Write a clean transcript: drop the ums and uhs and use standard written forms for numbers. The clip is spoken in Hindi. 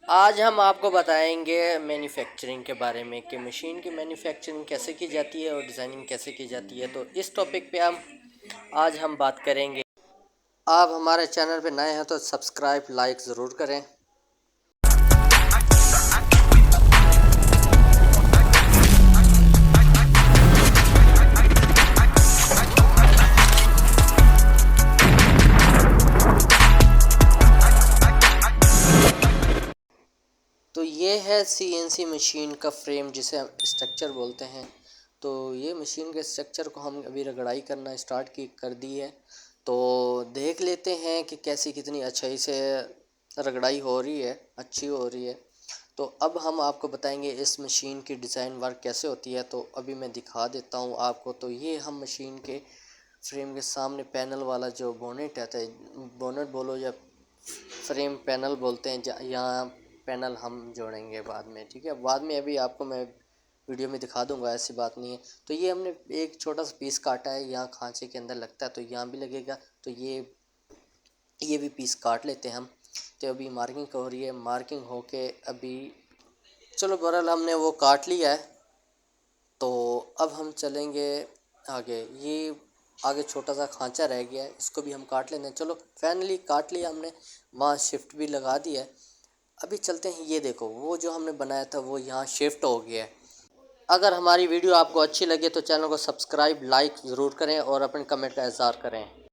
आज हम आपको बताएंगे मैन्युफैक्चरिंग के बारे में कि मशीन की मैन्युफैक्चरिंग कैसे की जाती है और डिज़ाइनिंग कैसे की जाती है। तो इस टॉपिक पे आज हम बात करेंगे। आप हमारे चैनल पे नए हैं तो सब्सक्राइब लाइक ज़रूर करें। तो ये है सीएनसी मशीन का फ्रेम, जिसे हम स्ट्रक्चर बोलते हैं। तो ये मशीन के स्ट्रक्चर को हम अभी रगड़ाई करना स्टार्ट की कर दी है। तो देख लेते हैं कि कैसी कितनी अच्छाई से रगड़ाई हो रही है, अच्छी हो रही है। तो अब हम आपको बताएंगे इस मशीन की डिज़ाइन वर्क कैसे होती है। तो अभी मैं दिखा देता हूँ आपको। तो ये हम मशीन के फ्रेम के सामने पैनल वाला जो बोनेट आता है, बोनेट बोलो या फ्रेम पैनल बोलते हैं, यहाँ पैनल हम जोड़ेंगे बाद में, ठीक है। बाद में अभी आपको मैं वीडियो में दिखा दूंगा, ऐसी बात नहीं है। तो ये हमने एक छोटा सा पीस काटा है, यहाँ खांचे के अंदर लगता है तो यहाँ भी लगेगा। तो ये भी पीस काट लेते हैं हम। तो अभी मार्किंग हो रही है, मार्किंग होके अभी चलो बहरहाल हमने वो काट लिया है। तो अब हम चलेंगे आगे। ये आगे छोटा सा खांचा रह गया है, इसको भी हम काट लेते हैं। चलो फाइनली काट लिया हमने, वहाँ शिफ्ट भी लगा दिया है। अभी चलते हैं, ये देखो वो जो हमने बनाया था वो यहाँ शिफ्ट हो गया है। अगर हमारी वीडियो आपको अच्छी लगे तो चैनल को सब्सक्राइब लाइक ज़रूर करें और अपने कमेंट का इज़हार करें।